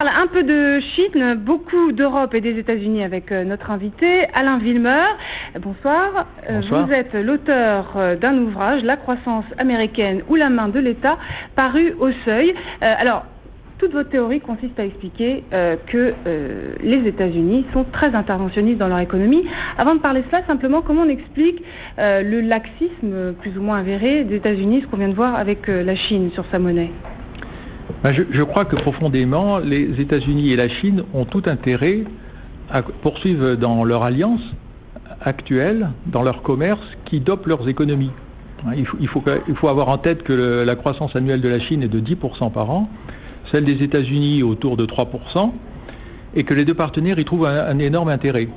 Un peu de Chine, beaucoup d'Europe et des États-Unis avec notre invité Alain Villemeur. Bonsoir. Bonsoir. Vous êtes l'auteur d'un ouvrage, La croissance américaine ou la main de l'État, paru au Seuil. Alors, toute votre théorie consiste à expliquer que les États-Unis sont très interventionnistes dans leur économie. Avant de parler de cela, simplement, comment on explique le laxisme plus ou moins avéré des États-Unis, ce qu'on vient de voir avec la Chine sur sa monnaie? Je crois que profondément, les États-Unis et la Chine ont tout intérêt à poursuivre dans leur alliance actuelle, dans leur commerce, qui dope leurs économies. Il faut avoir en tête que la croissance annuelle de la Chine est de 10% par an, celle des États-Unis autour de 3%, et que les deux partenaires y trouvent un énorme intérêt.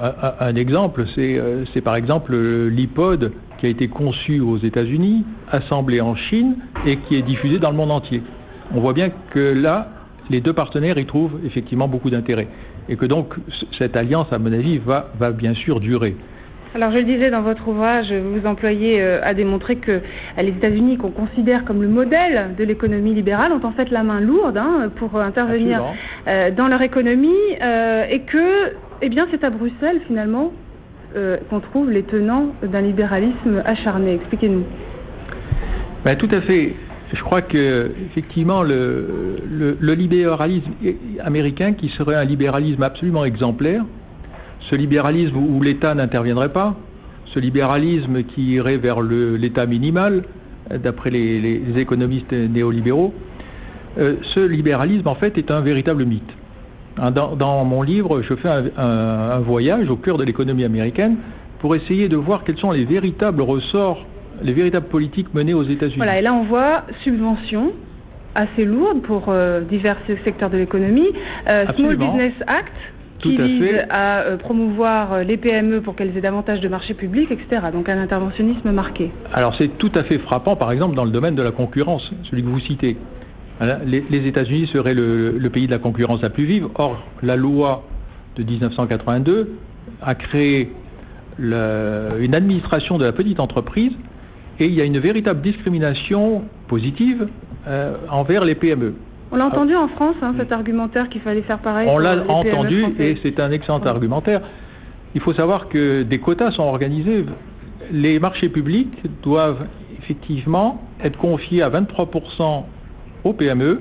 Un exemple, c'est par exemple l'iPod qui a été conçu aux États-Unis, assemblé en Chine et qui est diffusé dans le monde entier. On voit bien que là, les deux partenaires y trouvent effectivement beaucoup d'intérêt. Et que donc, cette alliance, à mon avis, va bien sûr durer. Alors, je le disais dans votre ouvrage, vous vous employez à démontrer que les États-Unis, qu'on considère comme le modèle de l'économie libérale, ont en fait la main lourde pour intervenir dans leur économie et que, eh bien, c'est à Bruxelles, finalement, qu'on trouve les tenants d'un libéralisme acharné. Expliquez-nous. Tout à fait. Je crois que effectivement le libéralisme américain, qui serait un libéralisme absolument exemplaire, ce libéralisme où l'État n'interviendrait pas, ce libéralisme qui irait vers l'État minimal, d'après les économistes néolibéraux, ce libéralisme en fait est un véritable mythe. Dans mon livre, je fais un voyage au cœur de l'économie américaine pour essayer de voir quels sont les véritables ressorts, les véritables politiques menées aux États-Unis. Voilà, et là on voit subventions assez lourdes pour divers secteurs de l'économie, Small Business Act, qui vise à promouvoir les PME pour qu'elles aient davantage de marchés publics, etc. Donc un interventionnisme marqué. Alors c'est tout à fait frappant, par exemple, dans le domaine de la concurrence, celui que vous citez. Les États-Unis seraient le pays de la concurrence la plus vive. Or, la loi de 1982 a créé une administration de la petite entreprise, et il y a une véritable discrimination positive envers les PME. On l'a entendu en France, cet argumentaire qu'il fallait faire pareil. On l'a entendu et c'est un excellent argumentaire. Il faut savoir que des quotas sont organisés. Les marchés publics doivent effectivement être confiés à 23% aux PME,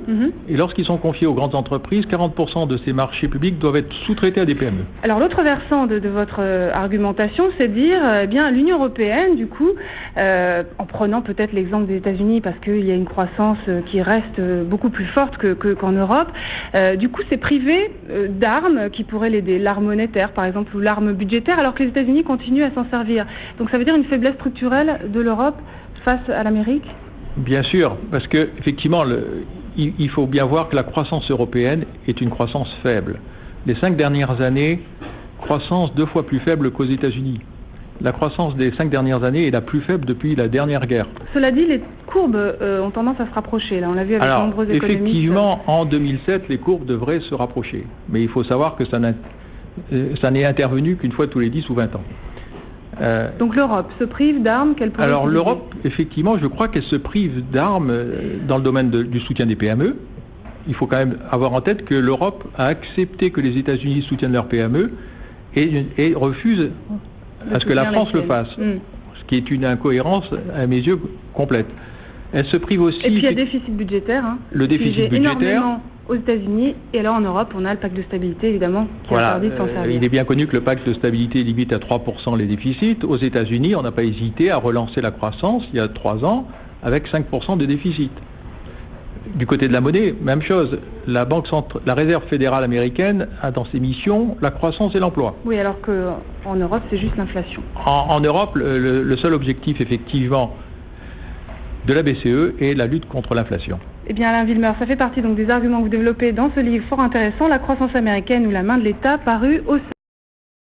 et lorsqu'ils sont confiés aux grandes entreprises, 40% de ces marchés publics doivent être sous-traités à des PME. Alors l'autre versant de votre argumentation, c'est de dire, bien l'Union européenne, du coup, en prenant peut-être l'exemple des États-Unis, parce qu'il y a une croissance qui reste beaucoup plus forte qu'en Europe, du coup c'est privé d'armes qui pourraient l'aider, l'arme monétaire par exemple, ou l'arme budgétaire, alors que les États-Unis continuent à s'en servir. Donc ça veut dire une faiblesse structurelle de l'Europe face à l'Amérique ? Bien sûr, parce que effectivement, il faut bien voir que la croissance européenne est une croissance faible. Les 5 dernières années, croissance 2 fois plus faible qu'aux États-Unis. La croissance des 5 dernières années est la plus faible depuis la dernière guerre. Cela dit, les courbes ont tendance à se rapprocher. Là, on l'a vu avec de nombreux économistes. Effectivement, en 2007, les courbes devraient se rapprocher. Mais il faut savoir que ça n'est intervenu qu'une fois tous les 10 ou 20 ans. Donc l'Europe se prive d'armes qu'elle pourrait Alors utiliser. l'Europe, effectivement, je crois qu'elle se prive d'armes dans le domaine du soutien des PME. Il faut quand même avoir en tête que l'Europe a accepté que les États-Unis soutiennent leurs PME et refuse à ce que la France le fasse. Ce qui est une incohérence, à mes yeux, complète. Elle se prive aussi... Et puis il y a déficit budgétaire. Le déficit budgétaire... aux États-Unis, et alors en Europe, on a le pacte de stabilité, évidemment, qui interdit de s'en servir. Il est bien connu que le pacte de stabilité limite à 3% les déficits. Aux États-Unis, on n'a pas hésité à relancer la croissance, il y a 3 ans, avec 5% de déficit. Du côté de la monnaie, même chose. La Réserve fédérale américaine a dans ses missions la croissance et l'emploi. Oui, alors qu'en Europe, c'est juste l'inflation. En Europe, le seul objectif, effectivement, de la BCE est la lutte contre l'inflation. Eh bien, Alain Villemeur, ça fait partie donc des arguments que vous développez dans ce livre fort intéressant, La croissance américaine ou la main de l'État, paru au